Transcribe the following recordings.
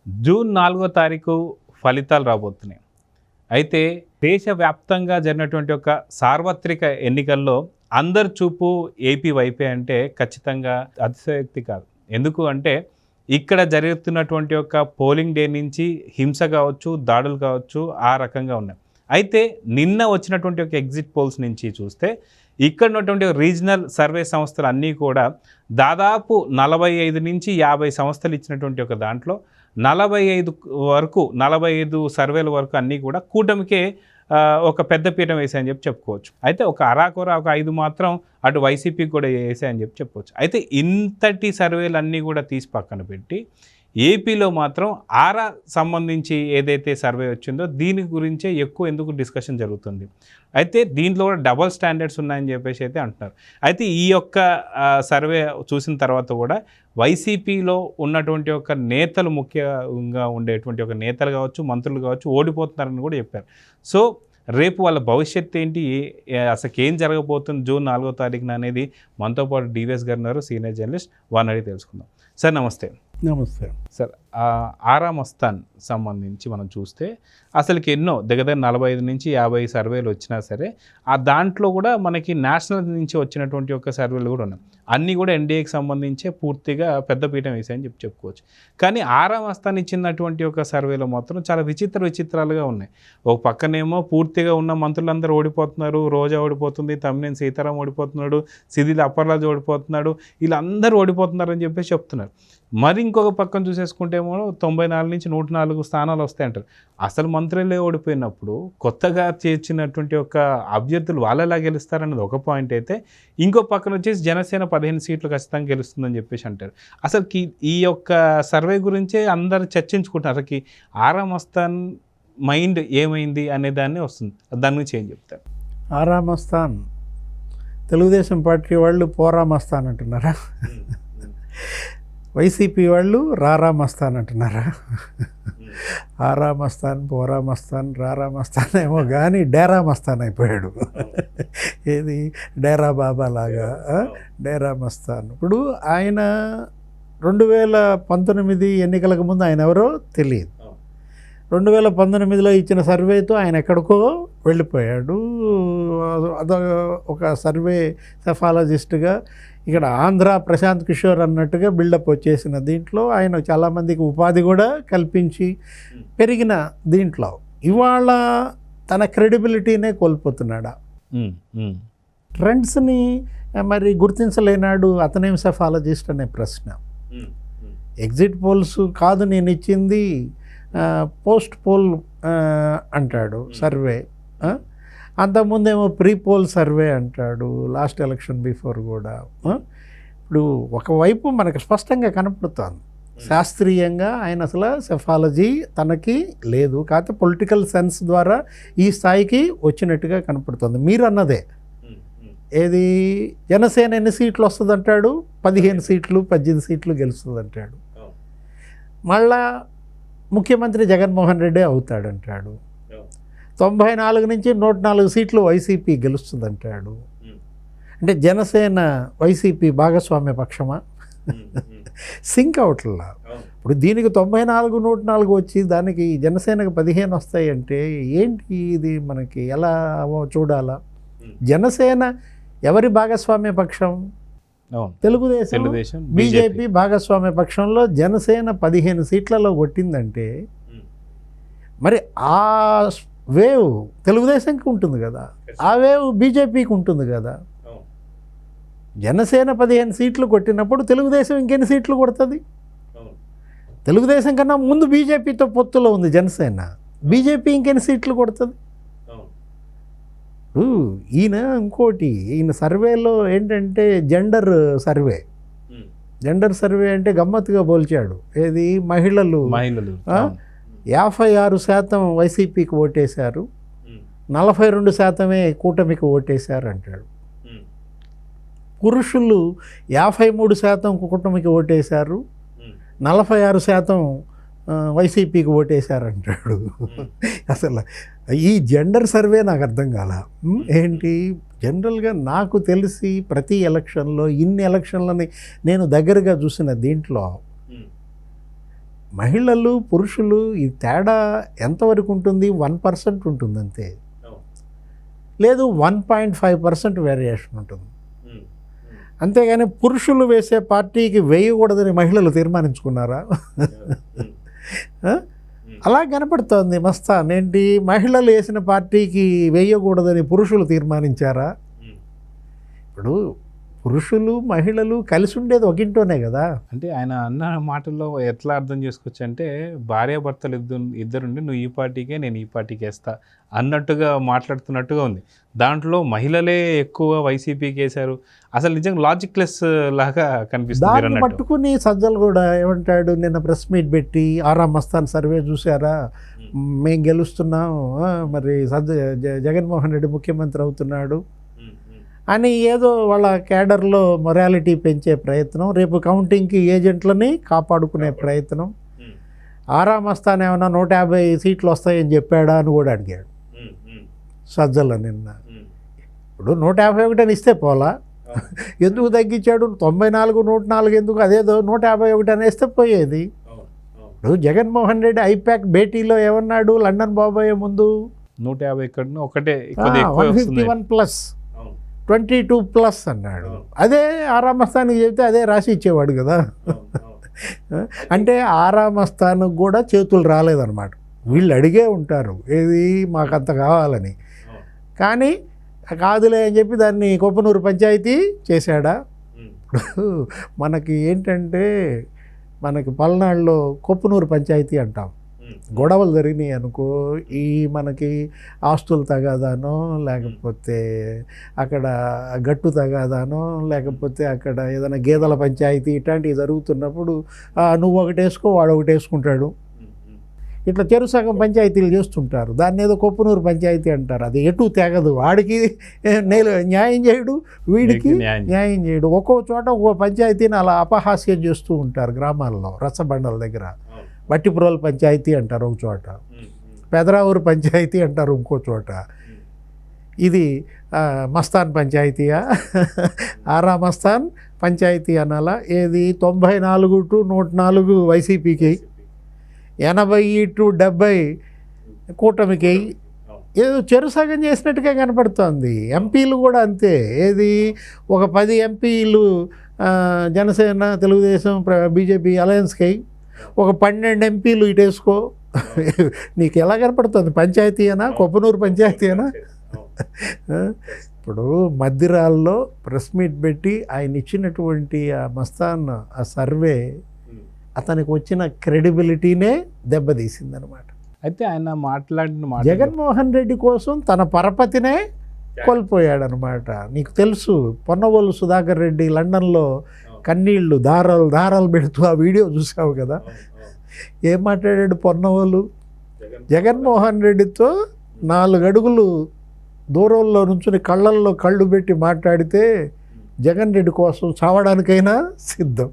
June 4వ తారీఖు ఫలితాలు రాబోతున్నాయి. అయితే దేశవ్యాప్తంగా జరిగినటువంటి ఒక సార్వత్రిక ఎన్నికల్లో అందరి చూపు ఏపీ వైపే అంటే ఖచ్చితంగా అతిశయోక్తి కాదు. ఎందుకు అంటే ఇక్కడ జరుగుతున్నటువంటి ఒక పోలింగ్ డే నుంచి హింస కావచ్చు, దాడులు కావచ్చు ఆ రకంగా ఉన్నాయి. అయితే నిన్న వచ్చినటువంటి ఒక ఎగ్జిట్ పోల్స్ నుంచి చూస్తే ఇక్కడ ఉన్నటువంటి రీజనల్ సర్వే సంస్థలు అన్నీ కూడా దాదాపు 45 నుంచి 50 సంస్థలు ఇచ్చినటువంటి ఒక దాంట్లో 45 సర్వేల వరకు అన్నీ కూడా కూటమికే ఒక పెద్ద పీఠం వేసాయని చెప్పుకోవచ్చు. అయితే ఒక అరాకొర ఒక 5 మాత్రం అటు వైసీపీకి కూడా వేసాయని చెప్పుకోవచ్చు. అయితే ఇంతటి సర్వేలు అన్నీ కూడా తీసి పక్కన పెట్టి ఏపీలో మాత్రం ఆరా సంబంధించి ఏదైతే సర్వే వచ్చిందో దీని గురించే ఎక్కువ ఎందుకు డిస్కషన్ జరుగుతుంది. అయితే దీంట్లో కూడా డబల్ స్టాండర్డ్స్ ఉన్నాయని చెప్పేసి అయితే అంటున్నారు. అయితే ఈ యొక్క సర్వే చూసిన తర్వాత కూడా వైసీపీలో ఉన్నటువంటి ఒక నేతలు ముఖ్యంగా ఉండేటువంటి ఒక నేతలు కావచ్చు, మంత్రులు కావచ్చు ఓడిపోతున్నారని కూడా చెప్పారు. సో రేపు వాళ్ళ భవిష్యత్తు ఏంటి, అసలు ఏం జరగబోతుంది జూన్ 4వ తారీఖున అనేది మనతో పాటు డివిఎస్ గారు ఉన్నారు, సీనియర్ జర్నలిస్ట్. వారిని అడిగి తెలుసుకుందాం. సార్ నమస్తే. నమస్తే సార్. ఆరా మస్తాన్ సంబంధించి మనం చూస్తే అసలుకి ఎన్నో దగ్గర 45 నుంచి 50 సర్వేలు వచ్చినా సరే ఆ దాంట్లో కూడా మనకి నేషనల్ నుంచి వచ్చినటువంటి ఒక సర్వేలు కూడా ఉన్నాయి. అన్నీ కూడా ఎన్డీఏకి సంబంధించే పూర్తిగా పెద్దపీఠం వేసాయని చెప్పుకోవచ్చు. కానీ ఆరా మస్తాన్ ఇచ్చినటువంటి ఒక సర్వేలో మాత్రం చాలా విచిత్రాలుగా ఉన్నాయి. ఒక పక్కనేమో పూర్తిగా ఉన్న మంత్రులందరూ ఓడిపోతున్నారు, రోజా ఓడిపోతుంది, తమ్మినేని సీతారాం ఓడిపోతున్నాడు, సిదిల అప్పర్రాజు ఓడిపోతున్నాడు, వీళ్ళందరూ ఓడిపోతున్నారని చెప్పేసి చెప్తున్నారు. మరి ఇంకొక పక్కన చూసేసుకుంటేమో 94 నుంచి 104 స్థానాలు వస్తాయంటారు. అసలు మంత్రులే ఓడిపోయినప్పుడు కొత్తగా చేర్చినటువంటి ఒక అభ్యర్థులు వాళ్ళలా గెలుస్తారన్నది ఒక పాయింట్ అయితే, ఇంకో పక్కన వచ్చేసి జనసేన 15 సీట్లు ఖచ్చితంగా గెలుస్తుందని చెప్పేసి అంటారు. అసలు ఈ యొక్క సర్వే గురించే అందరు చర్చించుకుంటారు. అసలుకి ఆరా మస్తాన్ మైండ్ ఏమైంది అనే దాన్ని వస్తుంది. దాని గురించి ఏం చెప్తారు? ఆరా మస్తాన్ తెలుగుదేశం పార్టీ వాళ్ళు పోరా మస్తాన్ అంటున్నారా? వైసీపీ వాళ్ళు రారా మస్తాన్ అంటున్నారా? ఆరా మస్తాన్, పోరా మస్తాన్, రారా మస్తాన్ ఏమో కానీ డేరా మస్తాన్ అయిపోయాడు. ఏది డేరా బాబా లాగా డేరా మస్తాన్. ఇప్పుడు ఆయన 2019 ఎన్నికలకు ముందు ఆయన ఎవరో తెలియదు. 2019లో ఇచ్చిన సర్వేతో ఆయన ఎక్కడికో వెళ్ళిపోయాడు. ఒక సర్వే సెఫాలజిస్ట్గా ఇక్కడ ఆంధ్ర ప్రశాంత్ కిషోర్ అన్నట్టుగా బిల్డప్ వచ్చేసిన దీంట్లో ఆయన చాలామందికి ఉపాధి కూడా కల్పించి పెరిగిన దీంట్లో ఇవాళ తన క్రెడిబిలిటీనే కోల్పోతున్నాడా? ట్రెండ్స్ని మరి గుర్తించలేనాడు. అతనేం సెఫాలజిస్ట్ అనే ప్రశ్న. ఎగ్జిట్ పోల్స్ కాదు నేను ఇచ్చింది, పోస్ట్ పోల్ అంటాడు సర్వే. అంతకుముందేమో ప్రీ పోల్ సర్వే అంటాడు, లాస్ట్ ఎలక్షన్ బిఫోర్ కూడా. ఇప్పుడు ఒకవైపు మనకు స్పష్టంగా కనపడుతుంది శాస్త్రీయంగా ఆయన అసలు సెఫాలజీ తనకి లేదు, కాకపోతే పొలిటికల్ సెన్స్ ద్వారా ఈ స్థాయికి వచ్చినట్టుగా కనపడుతుంది. మీరు అన్నదే ఏది జనసేన ఎన్ని సీట్లు వస్తుంది అంటాడు? 15 సీట్లు 18 సీట్లు గెలుస్తుంది అంటాడు. మళ్ళా ముఖ్యమంత్రి జగన్మోహన్ రెడ్డి అవుతాడంటాడు. 94 నుంచి 104 సీట్లు వైసీపీ గెలుస్తుందంటాడు. అంటే జనసేన వైసీపీ భాగస్వామ్య పక్షమా? సింక్ అవట్లా. ఇప్పుడు దీనికి 94 104 వచ్చి దానికి జనసేనకు 15 వస్తాయి అంటే ఏంటి ఇది? మనకి ఎలా చూడాలా? జనసేన ఎవరి భాగస్వామ్య పక్షం? తెలుగుదేశం బీజేపీ భాగస్వామ్య పక్షంలో జనసేన 15 సీట్లలో కొట్టిందంటే మరి ఆ వేవ్ తెలుగుదేశంకి ఉంటుంది కదా, ఆ వేవ్ బీజేపీకి ఉంటుంది కదా. జనసేన 15 సీట్లు కొట్టినప్పుడు తెలుగుదేశం ఇంకెన్ని సీట్లు కొడుతుంది? తెలుగుదేశం కన్నా ముందు బీజేపీతో పొత్తులో ఉంది జనసేన. బీజేపీ ఇంకెన్ని సీట్లు కొడుతుంది? ఈయన ఇంకోటి, ఈయన సర్వేలో ఏంటంటే జెండర్ సర్వే అంటే గమ్మత్తుగా పోల్చాడు. ఏది మహిళలు 56% వైసీపీకి ఓటేశారు, 42% కూటమికి ఓటేశారు అంటాడు. పురుషులు 53% కూటమికి ఓటేశారు, 46% వైసీపీకి ఓటేశారంటాడు. అసలు ఈ జెండర్ సర్వే నాకు అర్థం కాల. ఏంటి జనరల్గా నాకు తెలిసి ప్రతి ఎలక్షన్లో ఇన్ని ఎలక్షన్లని నేను దగ్గరగా చూసిన దీంట్లో మహిళలు పురుషులు ఈ తేడా ఎంతవరకు ఉంటుంది? 1% ఉంటుంది అంతే, లేదు 1.5% వేరియేషన్ ఉంటుంది. అంతేగాని పురుషులు వేసే పార్టీకి వేయకూడదని మహిళలు తీర్మానించుకున్నారా? అలా కనపడుతోంది మస్తాన్. ఏంటి, మహిళలు వేసిన పార్టీకి వేయకూడదని పురుషులు తీర్మానించారా? ఇప్పుడు పురుషులు మహిళలు కలిసి ఉండేది ఒక ఇంట్లోనే కదా. అంటే ఆయన అన్న మాటల్లో ఎట్లా అర్థం చేసుకోవచ్చు అంటే, భార్యాభర్తలు ఇద్దరుండి నువ్వు ఈ పార్టీకే నేను ఈ పార్టీకి వేస్తా అన్నట్టుగా మాట్లాడుతున్నట్టుగా ఉంది. దాంట్లో మహిళలే ఎక్కువ వైసీపీకి వేశారు. అసలు నిజంగా లాజిక్లెస్ లాగా కనిపిస్తుంది. దాన్ని పట్టుకుని సజ్జలు కూడా ఏమంటాడు, నిన్న ప్రెస్ మీట్ పెట్టి ఆరా మస్తాన్ సర్వే చూసారా, మేము గెలుస్తున్నాం, మరి జగన్మోహన్ రెడ్డి ముఖ్యమంత్రి అవుతున్నాడు అని ఏదో వాళ్ళ క్యాడర్లో మొరాలిటీ పెంచే ప్రయత్నం, రేపు కౌంటింగ్కి ఏజెంట్లని కాపాడుకునే ప్రయత్నం. ఆరా మస్తాన్ ఏమన్నా 150 సీట్లు వస్తాయని చెప్పాడా అని కూడా అడిగాడు సజ్జల నిన్న. ఇప్పుడు 151 అని ఇస్తే పోలా, ఎందుకు తగ్గించాడు? 94, 104 ఎందుకు? అదేదో 151 అని వేస్తే పోయేది. ఇప్పుడు జగన్మోహన్ రెడ్డి ఐపాక్ భేటీలో ఏమన్నాడు లండన్ బాబాయ్ ముందు? 150 ఇక్కడ ఒకటే 151+, 22+ అన్నాడు. అదే ఆరా మస్తాన్కి చెప్తే అదే రాసి ఇచ్చేవాడు కదా. అంటే ఆరా మస్తాన్కి కూడా చేతులు రాలేదన్నమాట. వీళ్ళు అడిగే ఉంటారు ఏది మాకంత కావాలని, కానీ కాదులే అని చెప్పి దాన్ని కొప్పనూరు పంచాయతీ చేశాడా? మనకి ఏంటంటే, మనకి పల్నాడులో కొప్పనూరు పంచాయతీ అంటాం. గొడవలు జరిగినాయి అనుకో, ఈ మనకి ఆస్తులు తగాదానో, లేకపోతే అక్కడ గట్టు తగాదానో, లేకపోతే అక్కడ ఏదైనా గేదెల పంచాయతీ ఇట్లాంటివి జరుగుతున్నప్పుడు నువ్వు ఒకటి వేసుకో వాడు ఒకటి వేసుకుంటాడు. ఇట్లా చెరు సగం పంచాయతీలు చేస్తుంటారు. దాన్ని ఏదో కొప్పనూరు పంచాయతీ అంటారు. అది ఎటు తెగదు, వాడికి న్యాయం చేయడు, వీడికి న్యాయం చేయడు. ఒక్కో చోట ఒక్కో పంచాయతీని అలా అపహాస్యం చేస్తూ ఉంటారు గ్రామాల్లో. రచ్చబండల దగ్గర బట్టిపురోలు పంచాయతీ అంటారు ఒక చోట, పెదరావూరు పంచాయతీ అంటారు ఇంకో చోట. ఇది మస్తాన్ పంచాయతీయా? ఆరా మస్తాన్ పంచాయతీ అనాలా? ఏది 94 to 104 వైసీపీకి, 80 to 70 కూటమికి. ఏదో చెరుసగం చేసినట్టుగా కనపడుతోంది. ఎంపీలు కూడా అంతే. ఏది ఒక 10 ఎంపీలు జనసేన, తెలుగుదేశం, బీజేపీ అలయన్స్కి, ఒక 12 ఎంపీలు ఇటు వేసుకో. నీకు ఎలా కనపడుతుంది? పంచాయతీ అయినా, కొప్పనూరు పంచాయతీ అయినా? ఇప్పుడు మద్దిరాల్లో ప్రెస్ మీట్ పెట్టి ఆయన ఇచ్చినటువంటి ఆ మస్తాన్ ఆ సర్వే అతనికి వచ్చిన క్రెడిబిలిటీనే దెబ్బతీసిందనమాట. అయితే ఆయన మాట్లాడిన జగన్మోహన్ రెడ్డి కోసం తన పరపతినే కోల్పోయాడనమాట. నీకు తెలుసు, పొన్నవోలు సుధాకర్ రెడ్డి లండన్లో కన్నీళ్ళు దారాలు పెడుతూ ఆ వీడియో చూసావు కదా. ఏం మాట్లాడాడు పొన్నవోలు? జగన్మోహన్ రెడ్డితో 4 అడుగులు దూరంలో నుంచుని కళ్ళల్లో కళ్ళు పెట్టి మాట్లాడితే జగన్ రెడ్డి కోసం చావడానికైనా సిద్ధం.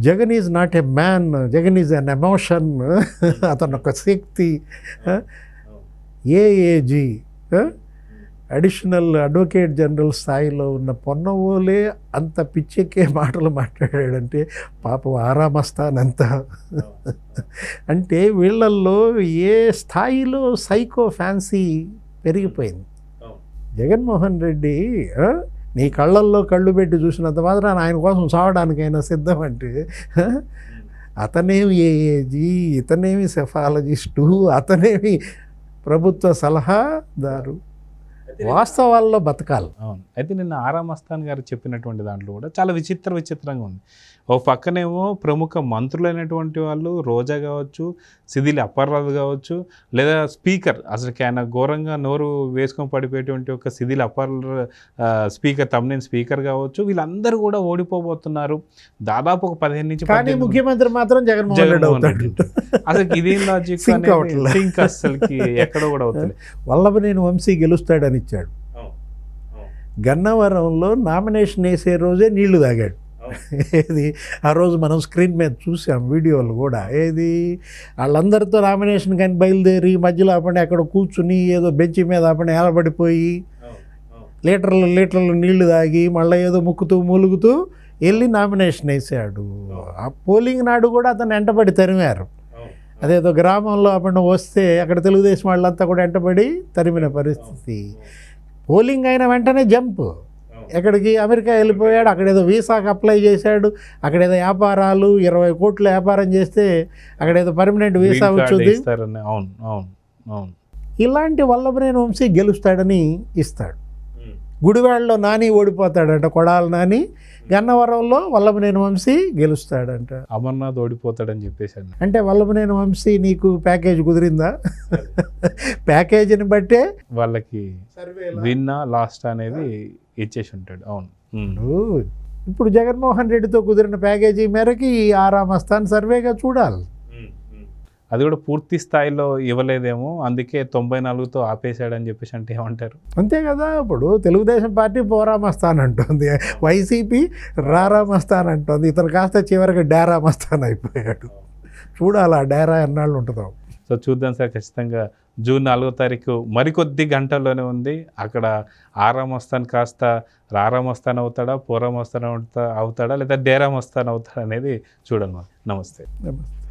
Jagan is not a man, Jagan is an emotion. అతను ఒక శక్తి. ఏఏజీ అడిషనల్ అడ్వకేట్ జనరల్ స్థాయిలో ఉన్న పొన్నవోలే అంత పిచ్చెక్కే మాటలు మాట్లాడాడంటే పాపం ఆరా మస్తాన్ అంత. అంటే వీళ్ళల్లో ఏ స్థాయిలో సైకో ఫ్యాన్సీ పెరిగిపోయింది. జగన్మోహన్ రెడ్డి నీ కళ్ళల్లో కళ్ళు పెట్టి చూసినంత మాత్రాన ఆయన కోసం చావడానికైనా సిద్ధం అంటే, అతనేమి ఏఏజీ, ఇతనేమి సెఫాలజిస్టు, అతనేమి ప్రభుత్వ సలహాదారు. వాస్తవాల్లో బతకాలి. అవును. అయితే నిన్న ఆరా మస్తాన్ గారు చెప్పినటువంటి దాంట్లో కూడా చాలా విచిత్రంగా ఉంది. ఒక పక్కనేమో ప్రముఖ మంత్రులైనటువంటి వాళ్ళు, రోజా కావచ్చు, సిదిలి అప్పర్రాజు కావచ్చు, లేదా స్పీకర్, అసలుకి ఆయన ఘోరంగా నోరు వేసుకొని పడిపోయేటువంటి ఒక సిదిలి స్పీకర్, తమ్మినేని స్పీకర్ కావచ్చు, వీళ్ళందరూ కూడా ఓడిపోబోతున్నారు. దాదాపు ఒక 15 నుంచి 18 ముఖ్యమంత్రి మాత్రం జగన్మోహన్ రెడ్డి. అసలు ఇదేం లాజిక్? సింక్ అసలుకి ఎక్కడో కూడా అవుతుంది. వల్లభనేని వంశీ గెలుస్తాడని ఇచ్చాడు. గన్నవరంలో నామినేషన్ వేసే రోజే నీళ్లు తాగాడు. ఏది ఆ రోజు మనం స్క్రీన్ మీద చూసాం వీడియోలు కూడా. ఏది వాళ్ళందరితో నామినేషన్ కానీ బయలుదేరి మధ్యలో అప్పుడు అక్కడ కూర్చుని ఏదో బెంచ్ మీద అప్పుడు ఏలబడిపోయి లీటర్లు నీళ్లు తాగి మళ్ళీ ఏదో ముక్కుతూ మూలుగుతూ వెళ్ళి నామినేషన్ వేసాడు. ఆ పోలింగ్ నాడు కూడా అతను వెంటబడి తరిమారు. అదేదో గ్రామంలో అప్పుడు వస్తే అక్కడ తెలుగుదేశం వాళ్ళంతా కూడా వెంటబడి తరిమిన పరిస్థితి. పోలింగ్ అయిన వెంటనే జంప్ ఎక్కడికి, అమెరికా వెళ్ళిపోయాడు. అక్కడేదో వీసాకి అప్లై చేశాడు. అక్కడేదో వ్యాపారాలు 20 కోట్ల వ్యాపారం చేస్తే అక్కడేదో పర్మనెంట్ వీసా వచ్చింది. అవును అవును అవును. ఇలాంటి వల్లభనేని వంశీ గెలుస్తాడని ఇస్తాడు. గుడివాడలో నాని ఓడిపోతాడంట, కొడాల నాని. గన్నవరంలో వల్లభనేని వంశీ గెలుస్తాడంట. అమర్నాథ్ ఓడిపోతాడని చెప్పేసాను. అంటే వల్లభనేని వంశీ నీకు ప్యాకేజ్ కుదిరిందా? ప్యాకేజీని బట్టే వాళ్ళకి విన్నా లాస్ట్ అనేది ఇచ్చేసి ఉంటాడు. అవును. ఇప్పుడు జగన్మోహన్ రెడ్డితో కుదిరిన ప్యాకేజీ మేరకి ఆరామస్థాన్ సర్వేగా చూడాలి. అది కూడా పూర్తి స్థాయిలో ఇవ్వలేదేమో, అందుకే 94తో ఆపేశాడని చెప్పేసి అంటే ఏమంటారు? అంతే కదా. ఇప్పుడు తెలుగుదేశం పార్టీ పోరామస్థాన్ అంటుంది, వైసీపీ రారామస్థాన్ అంటుంది. ఇతను కాస్త చివరికి డేరామస్థాన్ అయిపోయాడు. చూడాలి ఆ డేరా ఎన్నాళ్ళు ఉంటుందో. సో చూద్దాం సార్. ఖచ్చితంగా జూన్ 4వ తారీఖు మరికొద్ది గంటల్లోనే ఉంది. అక్కడ ఆరామస్థాన్ కాస్త రారామస్థాన్ అవుతాడా, పోరామస్థాన్ అవుతాడా, లేదా డేరామస్థాన్ అవుతాడా అనేది చూడాలి. నమస్తే. నమస్తే.